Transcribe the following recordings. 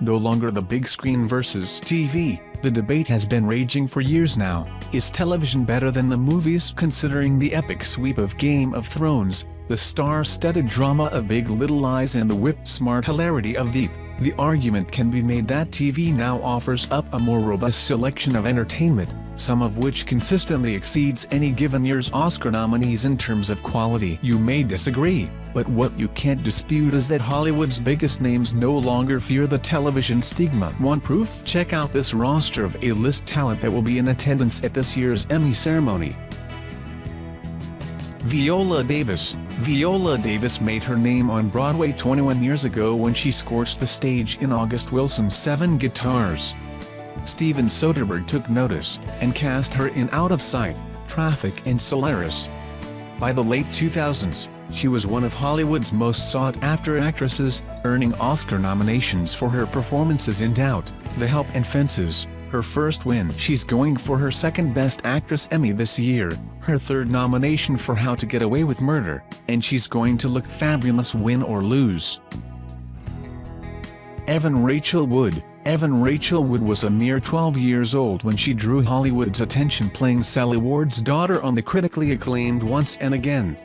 No longer the big screen versus TV, the debate has been raging for years now. Is television better than the movies? Considering the epic sweep of Game of Thrones, the star-studded drama of Big Little Lies and the whip-smart hilarity of Veep, the argument can be made that TV now offers up a more robust selection of entertainment, some of which consistently exceeds any given year's Oscar nominees in terms of quality. You may disagree, but what you can't dispute is that Hollywood's biggest names no longer fear the television stigma. Want proof? Check out this roster of A-list talent that will be in attendance at this year's Emmy ceremony. Viola Davis. Viola Davis made her name on Broadway 21 years ago when she scorched the stage in August Wilson's Seven Guitars. Steven Soderbergh took notice, and cast her in Out of Sight, Traffic and Solaris. By the late 2000s, she was one of Hollywood's most sought-after actresses, earning Oscar nominations for her performances in Doubt, The Help and Fences, her first win. She's going for her second Best Actress Emmy this year, her third nomination for How to Get Away with Murder, and she's going to look fabulous win or lose. Evan Rachel Wood. Evan Rachel Wood was a mere 12 years old when she drew Hollywood's attention playing Sally Ward's daughter on the critically acclaimed Once and Again.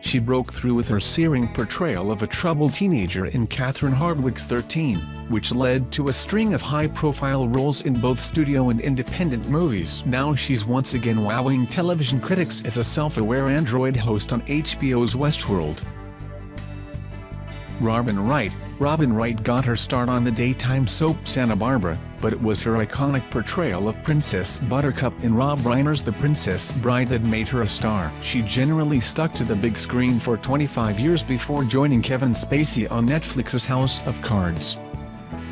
She broke through with her searing portrayal of a troubled teenager in Catherine Hardwicke's 13, which led to a string of high-profile roles in both studio and independent movies. Now she's once again wowing television critics as a self-aware android host on HBO's Westworld. Robin Wright. Robin Wright got her start on the daytime soap Santa Barbara, but it was her iconic portrayal of Princess Buttercup in Rob Reiner's The Princess Bride that made her a star. She generally stuck to the big screen for 25 years before joining Kevin Spacey on Netflix's House of Cards.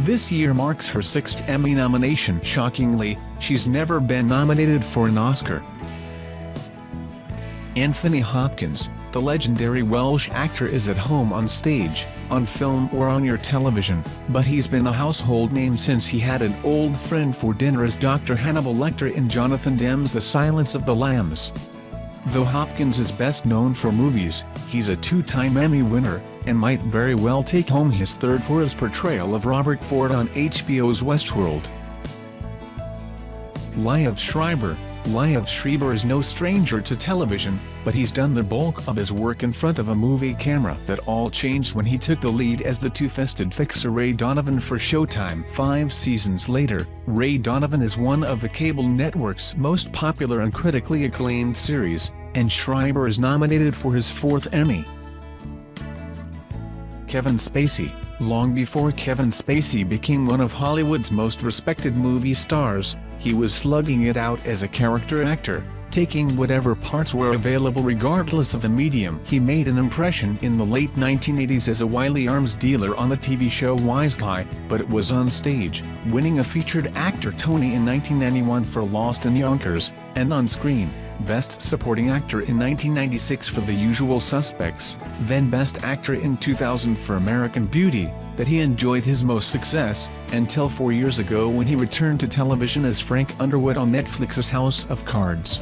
This year marks her 6th Emmy nomination. Shockingly, she's never been nominated for an Oscar. Anthony Hopkins. The legendary Welsh actor is at home on stage, on film or on your television, but he's been a household name since he had an old friend for dinner as Dr. Hannibal Lecter in Jonathan Demme's The Silence of the Lambs. Though Hopkins is best known for movies, he's a two-time Emmy winner, and might very well take home his third for his portrayal of Robert Ford on HBO's Westworld. Liev Schreiber. Liev Schreiber is no stranger to television, but he's done the bulk of his work in front of a movie camera. That all changed when he took the lead as the two-fisted fixer Ray Donovan for Showtime. 5 seasons later, Ray Donovan is one of the cable network's most popular and critically acclaimed series, and Schreiber is nominated for his 4th Emmy. Kevin Spacey. Long before Kevin Spacey became one of Hollywood's most respected movie stars, he was slugging it out as a character actor, taking whatever parts were available regardless of the medium. He made an impression in the late 1980s as a wily arms dealer on the TV show Wise Guy, but it was on stage, winning a featured actor Tony in 1991 for Lost in Yonkers, and on screen, Best Supporting Actor in 1996 for The Usual Suspects, then Best Actor in 2000 for American Beauty, that he enjoyed his most success, until 4 years ago when he returned to television as Frank Underwood on Netflix's House of Cards.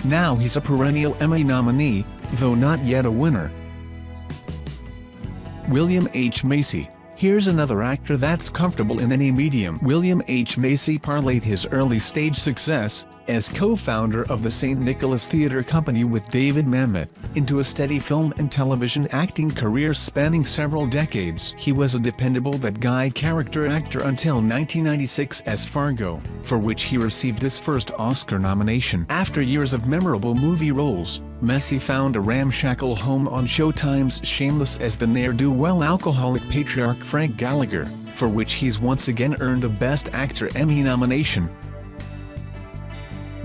Now he's a perennial Emmy nominee, though not yet a winner. William H. Macy. Here's another actor that's comfortable in any medium. William H. Macy parlayed his early stage success, as co-founder of the St. Nicholas Theatre Company with David Mamet, into a steady film and television acting career spanning several decades. He was a dependable that guy character actor until 1996 as Fargo, for which he received his first Oscar nomination. After years of memorable movie roles, Macy found a ramshackle home on Showtime's Shameless as the ne'er-do-well alcoholic patriarch Frank Gallagher, for which he's once again earned a Best Actor Emmy nomination.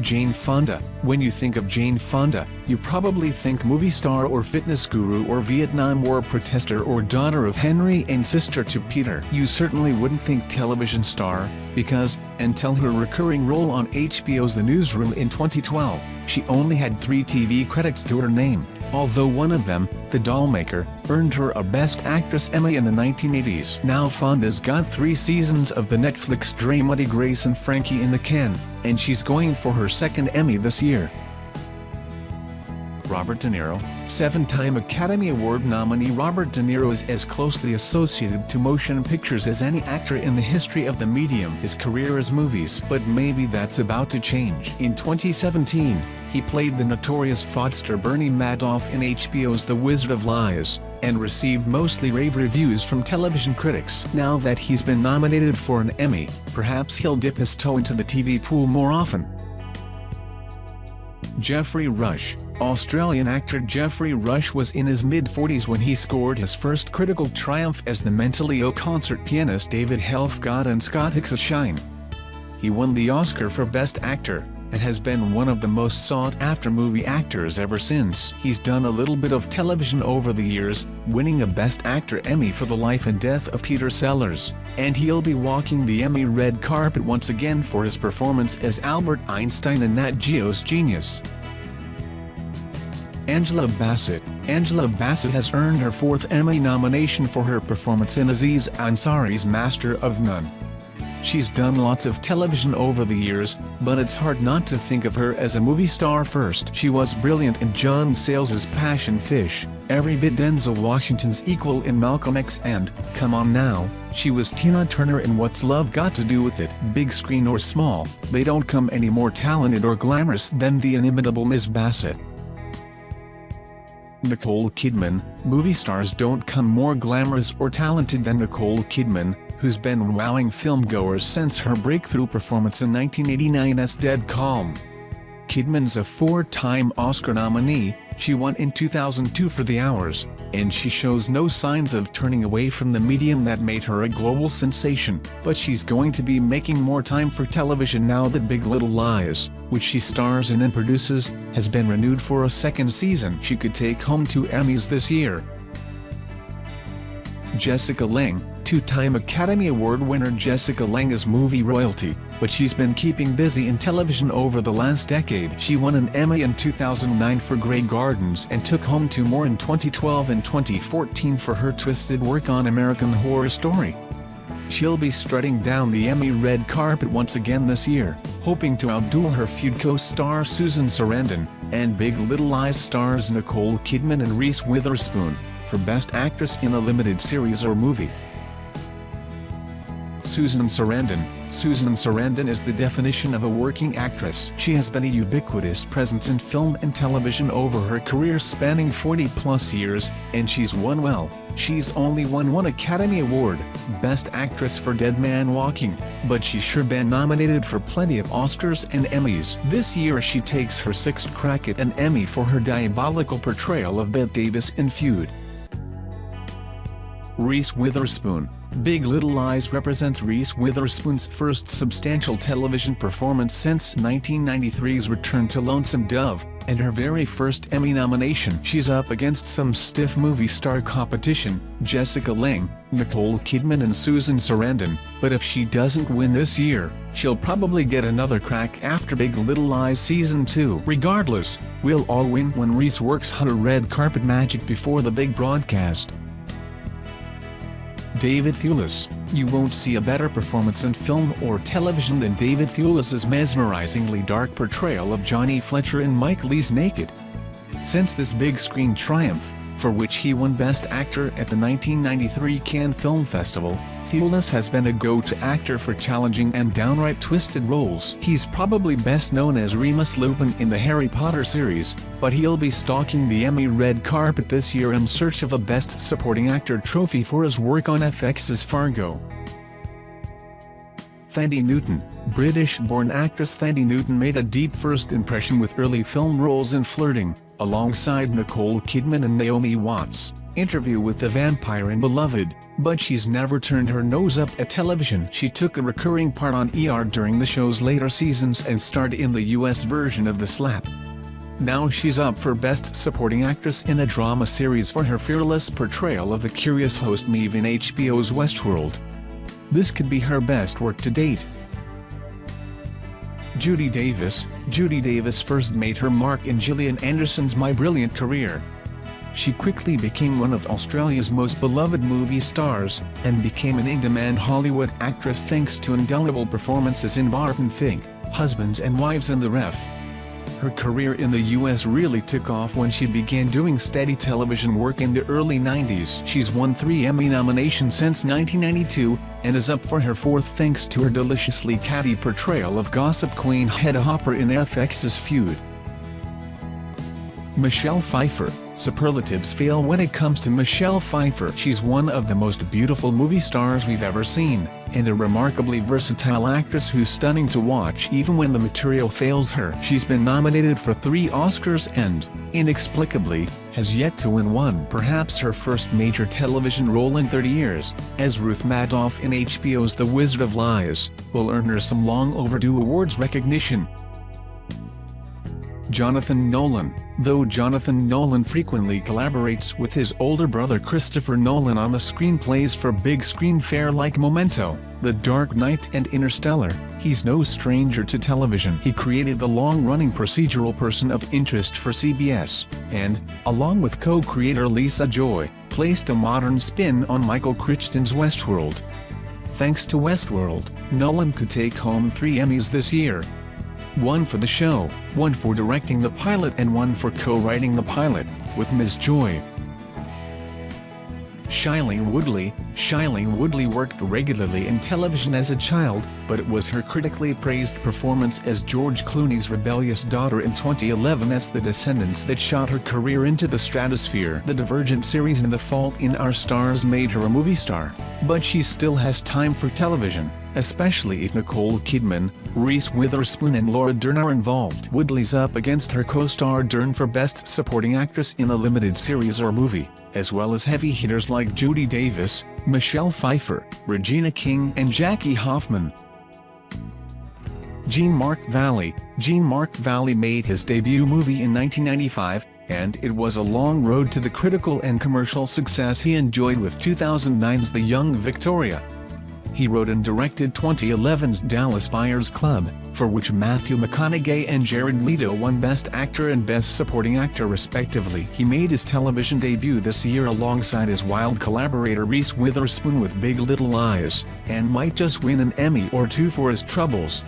Jane Fonda. When you think of Jane Fonda, you probably think movie star or fitness guru or Vietnam War protester or daughter of Henry and sister to Peter. You certainly wouldn't think television star, because, until her recurring role on HBO's The Newsroom in 2012, she only had 3 TV credits to her name, although one of them, The Dollmaker, earned her a Best Actress Emmy in the 1980s. Now Fonda's got 3 seasons of the Netflix drama Grace and Frankie in the can, and she's going for her 2nd Emmy this year. Robert De Niro, 7-time Academy Award nominee Robert De Niro is as closely associated to motion pictures as any actor in the history of the medium. His career is movies, but maybe that's about to change. In 2017, he played the notorious fraudster Bernie Madoff in HBO's The Wizard of Lies, and received mostly rave reviews from television critics. Now that he's been nominated for an Emmy, perhaps he'll dip his toe into the TV pool more often. Geoffrey Rush. Australian actor Geoffrey Rush was in his mid-40s when he scored his first critical triumph as the mentally ill concert pianist David Helfgott in Scott Hicks's Shine. He won the Oscar for Best Actor, and has been one of the most sought-after movie actors ever since. He's done a little bit of television over the years, winning a Best Actor Emmy for The Life and Death of Peter Sellers, and he'll be walking the Emmy red carpet once again for his performance as Albert Einstein in Nat Geo's Genius. Angela Bassett. Angela Bassett has earned her 4th Emmy nomination for her performance in Aziz Ansari's Master of None. She's done lots of television over the years, but it's hard not to think of her as a movie star first. She was brilliant in John Sayles' Passion Fish, every bit Denzel Washington's equal in Malcolm X, and, come on now, she was Tina Turner in What's Love Got to Do with It. Big screen or small, they don't come any more talented or glamorous than the inimitable Ms. Bassett. Nicole Kidman. Movie stars don't come more glamorous or talented than Nicole Kidman, who's been wowing filmgoers since her breakthrough performance in 1989's Dead Calm. Kidman's a 4-time Oscar nominee. She won in 2002 for The Hours, and she shows no signs of turning away from the medium that made her a global sensation. But she's going to be making more time for television now that Big Little Lies, which she stars in and produces, has been renewed for a 2nd season. She could take home 2 Emmys this year. Jessica Lange. 2-time Academy Award winner Jessica Lange is movie royalty, but she's been keeping busy in television over the last decade. She won an Emmy in 2009 for Grey Gardens and took home 2 more in 2012 and 2014 for her twisted work on American Horror Story. She'll be strutting down the Emmy red carpet once again this year, hoping to outduel her feud co-star Susan Sarandon, and Big Little Lies stars Nicole Kidman and Reese Witherspoon, for Best Actress in a Limited Series or Movie. Susan Sarandon. Susan Sarandon is the definition of a working actress. She has been a ubiquitous presence in film and television over her career spanning 40-plus years, and she's won well. She's only won 1 Academy Award, Best Actress for Dead Man Walking, but she's sure been nominated for plenty of Oscars and Emmys. This year she takes her 6th crack at an Emmy for her diabolical portrayal of Viola Davis in Feud. Reese Witherspoon. Big Little Lies represents Reese Witherspoon's first substantial television performance since 1993's return to Lonesome Dove, and her very first Emmy nomination. She's up against some stiff movie star competition, Jessica Lange, Nicole Kidman and Susan Sarandon, but if she doesn't win this year, she'll probably get another crack after Big Little Lies Season 2. Regardless, we'll all win when Reese works her red carpet magic before the big broadcast. David Thewlis. You won't see a better performance in film or television than David Thewlis's mesmerizingly dark portrayal of Johnny Fletcher in Mike Leigh's Naked. Since this big screen triumph, for which he won Best Actor at the 1993 Cannes Film Festival, Thewlis has been a go-to actor for challenging and downright twisted roles. He's probably best known as Remus Lupin in the Harry Potter series, but he'll be stalking the Emmy red carpet this year in search of a Best Supporting Actor trophy for his work on FX's Fargo. Thandie Newton. British-born actress Thandie Newton made a deep first impression with early film roles in Flirting, alongside Nicole Kidman and Naomi Watts, Interview with the Vampire and Beloved, but she's never turned her nose up at television. She took a recurring part on ER during the show's later seasons and starred in the US version of The Slap. Now she's up for Best Supporting Actress in a drama series for her fearless portrayal of the curious host Maeve in HBO's Westworld. This could be her best work to date. Judy Davis. Judy Davis first made her mark in Gillian Anderson's My Brilliant Career, She quickly became one of Australia's most beloved movie stars, and became an in-demand Hollywood actress thanks to indelible performances in Barton Fink, Husbands and Wives and The Ref. Her career in the US really took off when she began doing steady television work in the early 90s. She's won 3 Emmy nominations since 1992, and is up for her 4th thanks to her deliciously catty portrayal of gossip queen Hedda Hopper in FX's Feud. Michelle Pfeiffer. Superlatives fail when it comes to Michelle Pfeiffer. She's one of the most beautiful movie stars we've ever seen, and a remarkably versatile actress who's stunning to watch even when the material fails her. She's been nominated for 3 Oscars and, inexplicably, has yet to win one. Perhaps her first major television role in 30 years, as Ruth Madoff in HBO's The Wizard of Lies, will earn her some long-overdue awards recognition. Jonathan Nolan. Though Jonathan Nolan frequently collaborates with his older brother Christopher Nolan on the screenplays for big screen fare like Memento, The Dark Knight and Interstellar, he's no stranger to television. He created the long-running procedural Person of Interest for CBS, and, along with co-creator Lisa Joy, placed a modern spin on Michael Crichton's Westworld. Thanks to Westworld, Nolan could take home 3 Emmys this year. 1 for the show, 1 for directing the pilot and 1 for co-writing the pilot, with Ms. Joy. Shailene Woodley. Shailene Woodley worked regularly in television as a child, but it was her critically praised performance as George Clooney's rebellious daughter in 2011's The Descendants that shot her career into the stratosphere. The Divergent series and The Fault in Our Stars made her a movie star, but she still has time for television, especially if Nicole Kidman, Reese Witherspoon and Laura Dern are involved. Woodley's up against her co-star Dern for Best Supporting Actress in a Limited Series or Movie, as well as heavy hitters like Judy Davis, Michelle Pfeiffer, Regina King and Jackie Hoffman. Jean-Marc Vallée. Jean-Marc Vallée made his debut movie in 1995, and it was a long road to the critical and commercial success he enjoyed with 2009's The Young Victoria. He wrote and directed 2011's Dallas Buyers Club, for which Matthew McConaughey and Jared Leto won Best Actor and Best Supporting Actor respectively. He made his television debut this year alongside his wild collaborator Reese Witherspoon with Big Little Lies, and might just win an Emmy or 2 for his troubles.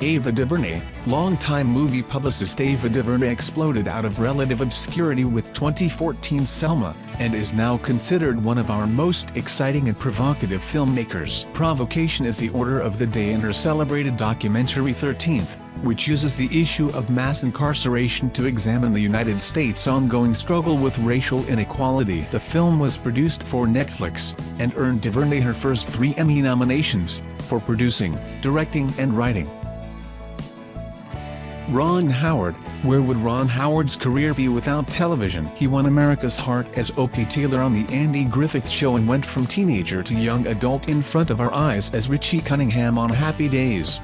Ava Duvernay. Longtime movie publicist Ava Duvernay exploded out of relative obscurity with 2014's Selma, and is now considered one of our most exciting and provocative filmmakers. Provocation is the order of the day in her celebrated documentary 13th, which uses the issue of mass incarceration to examine the United States' ongoing struggle with racial inequality. The film was produced for Netflix, and earned Duvernay her first 3 Emmy nominations, for producing, directing and writing. Ron Howard. Where would Ron Howard's career be without television? He won America's heart as O.P. Taylor on The Andy Griffith Show and went from teenager to young adult in front of our eyes as Richie Cunningham on Happy Days.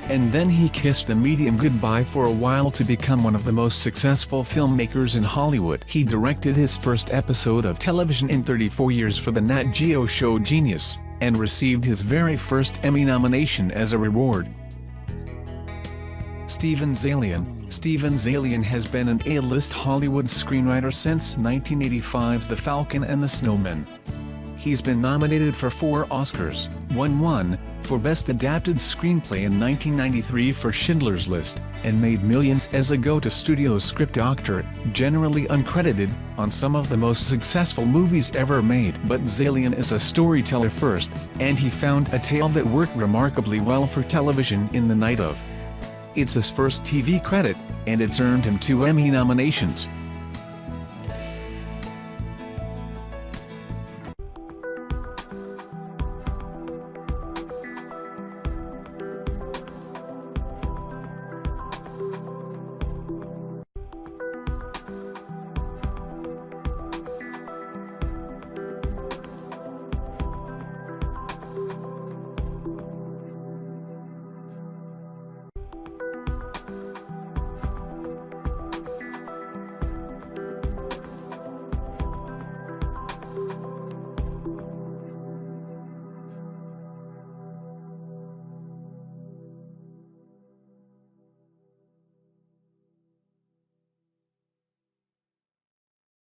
And then he kissed the medium goodbye for a while to become one of the most successful filmmakers in Hollywood. He directed his first episode of television in 34 years for the Nat Geo show Genius, and received his very first Emmy nomination as a reward. Steven Zaillian. Steven Zaillian has been an A-list Hollywood screenwriter since 1985's The Falcon and the Snowman. He's been nominated for 4 Oscars, won 1, for Best Adapted Screenplay in 1993 for Schindler's List, and made millions as a go-to-studio script doctor, generally uncredited, on some of the most successful movies ever made. But Zaillian is a storyteller first, and he found a tale that worked remarkably well for television in The Night of. It's his first TV credit, and it's earned him 2 Emmy nominations.